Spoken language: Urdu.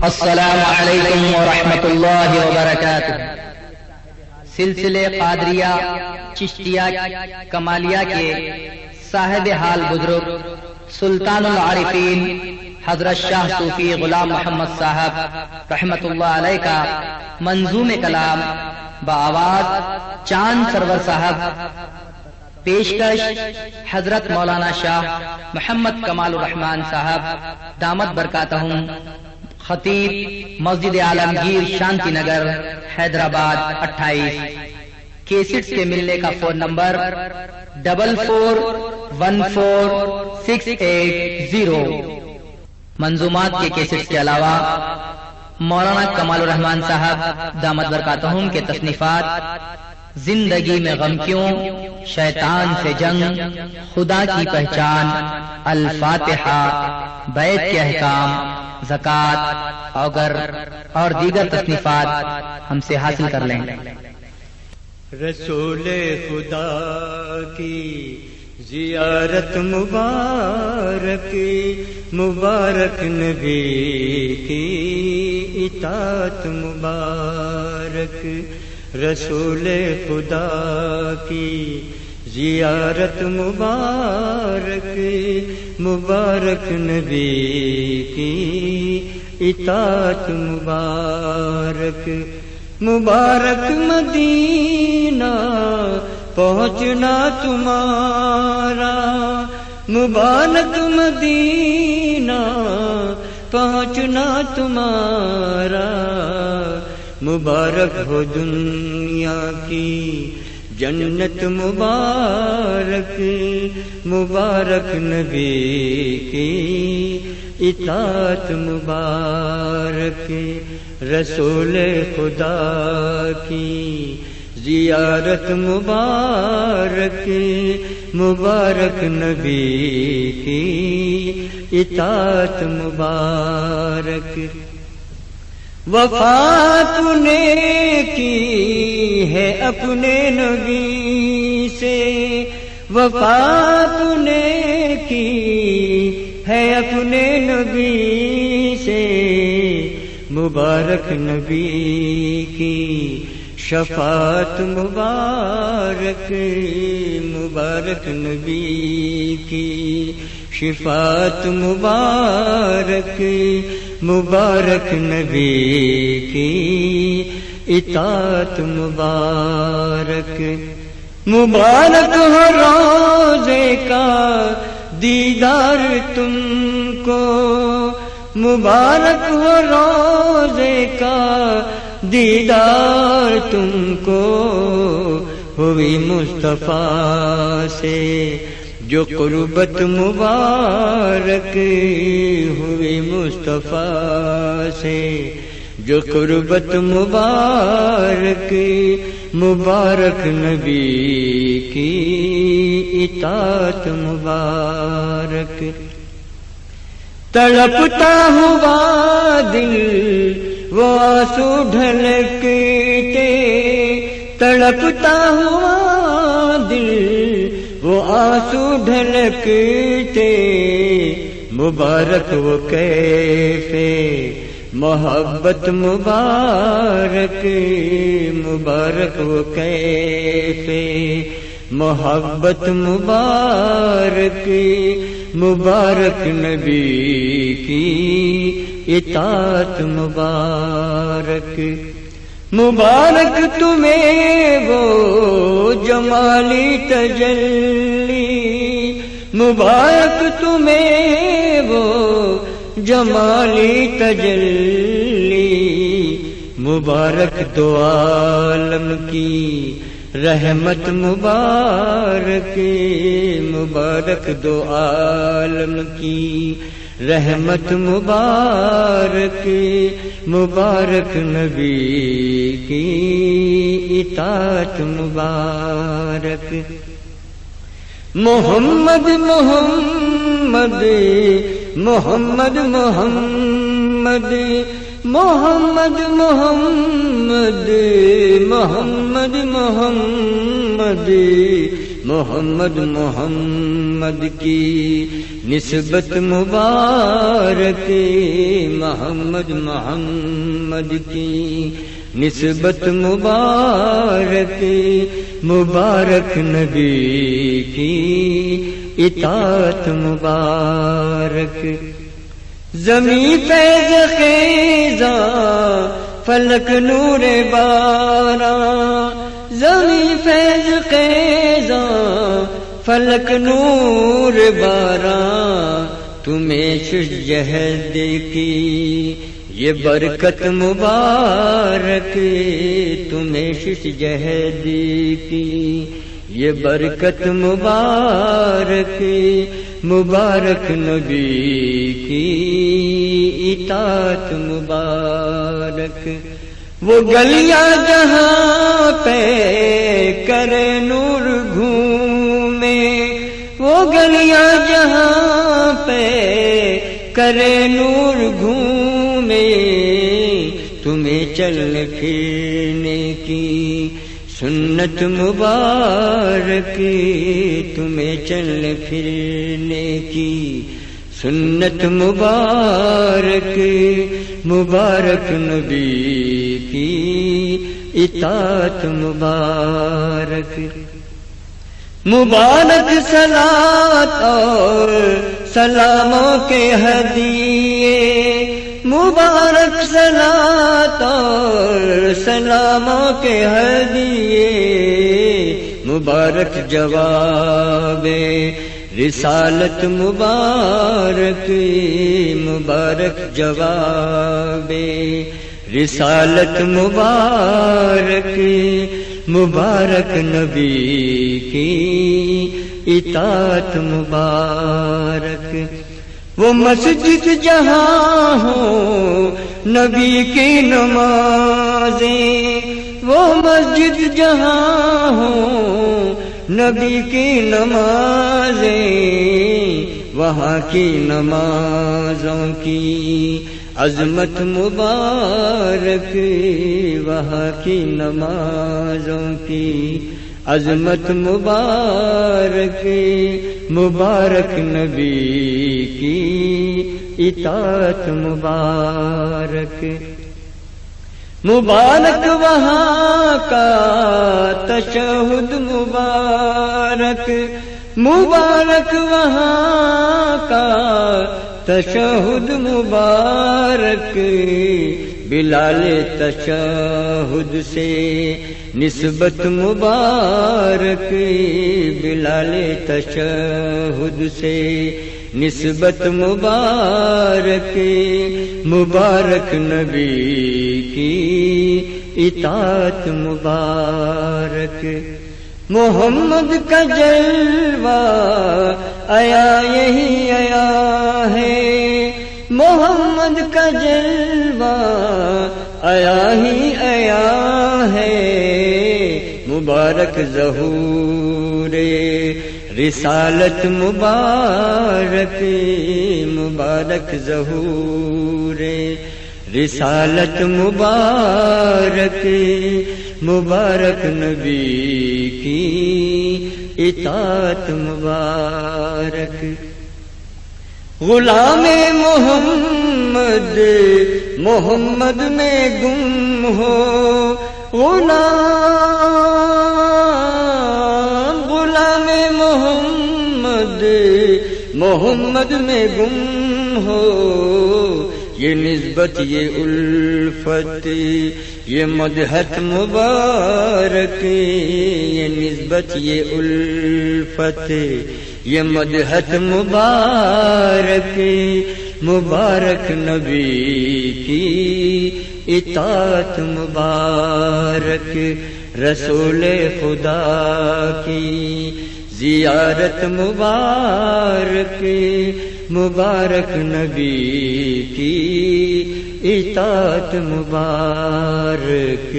السلام علیکم ورحمۃ اللہ وبرکاتہ۔ سلسلے قادریہ چشتیہ کمالیہ کے صاحب حال بزرگ سلطان العارفین حضرت شاہ صوفی غلام محمد صاحب رحمۃ اللہ علیہ کا منظوم کلام بآواز چاند سرور صاحب، پیشکش حضرت مولانا شاہ محمد کمال الرحمان صاحب دامت برکاتہم، خطیب مسجد عالمگیر شانتی نگر حیدرآباد 28۔ کیسٹس کے ملنے کا فون نمبر 44146880۔ منظومات کے کیسٹس کے علاوہ مولانا کمال الرحمان صاحب دامت برکاتہم کے تصنیفات زندگی میں غم کیوں، شیطان سے جنگ، خدا کی پہچان، الفاتحہ، بیت کے احکام، زکوٰۃ اور دیگر تصنیفات ہم سے حاصل کر لیں۔ رسول خدا کی زیارت مبارک، مبارک نبی کی اطاعت مبارک، رسول خدا کی زیارت مبارک، مبارک نبی کی اطاعت مبارک، مبارک مدینہ پہنچنا تمہارا، مبارک مدینہ پہنچنا تمہارا، مبارک ہو دنیا کی جنت مبارک، مبارک نبی کی اطاعت مبارک، رسول خدا کی زیارت مبارک، مبارک نبی کی اطاعت مبارک، وفا تو نے کی ہے اپنے نبی سے، وفا تو نے کی ہے اپنے نبی سے، مبارک نبی کی شفاعت مبارک، مبارک نبی کی شفاعت مبارک، مبارک نبی کی اطاعت مبارک، مبارک ہو روزے کا دیدار تم کو، مبارک ہو روزے کا دیدار تم کو، ہوئی مصطفیٰ سے جو قربت مبارک، ہوئی مصطفیٰ سے جو قربت مبارک، مبارک نبی کی اطاعت مبارک، تڑپتا ہوا دل وہ آنسو ڈھلکتے، تڑپتا ہوا دل وہ آنسو ڈھلکتے، مبارک وہ کیف محبت مبارک، مبارک وہ کیف محبت مبارک، مبارک نبی کی اطاعت مبارک، مبارک تمہیں وہ جمالی تجلی، مبارک تمہیں وہ جمالی تجلی، مبارک دو عالم کی رحمت مبارک، مبارک دو عالم کی رحمت مبارک، مبارک نبی کی اطاعت مبارک، محمد محمد محمد محمد محمد محمد محمد محمد محمد محمد کی نسبت مبارک، محمد محمد کی نسبت مبارک، مبارک نبی کی اطاعت مبارک۔ زمیں فیض خیزاں فلک نور باراں، زمیں فیض خیزاں فلک نور باراں، تمہیں شش جہد کی یہ برکت مبارک، تمہیں شش جہد کی یہ برکت مبارک، مبارک نبی کی اطاعت مبارک۔ وہ گلیاں جہاں پہ کرے نور گھومے، وہ گلیاں جہاں پہ کرے نور گھومے، تمہیں چلنے پھرنے کی سنت مبارک، تمہیں چلنے پھرنے کی سنت مبارک، مبارک نبی کی اطاعت مبارک۔ مبارک صلات اور سلاموں کے ہدیے، مبارک صلات اور سلاموں کے ہدیے، مبارک جواب رسالت مبارک، مبارک جواب رسالت مبارک، مبارک نبی کی اطاعت مبارک۔ وہ مسجد جہاں ہو نبی کی نمازیں، وہ مسجد جہاں ہو نبی کی نمازیں، وہاں کی نمازوں کی عظمت مبارک، وہاں کی نمازوں کی عظمت مبارک، مبارک نبی کی اطاعت مبارک۔ مبارک وہاں کا تشہد مبارک، مبارک وہاں کا تشہد مبارک، بلال تشہد سے نسبت مبارک، بلال تشہد سے نسبت مبارک، مبارک نبی کی اطاعت مبارک۔ محمد کا جلوہ آیا یہی آیا ہے، محمد کا جلوہ آیا ہی آیا ہے، مبارک ظہور رسالت مبارک، مبارک ظہور رسالت مبارک، مبارک نبی کی اطاعت مبارک۔ غلام محمد محمد میں گم ہو، غلام محمد محمد میں گم ہو، یہ نسبت یہ الفت یہ مدحت مبارک، یہ نسبت یہ الفت یہ مدحت مبارک، مبارک نبی کی اطاعت مبارک، رسول خدا کی زیارت مبارک، مبارک نبی کی اطاعت مبارک۔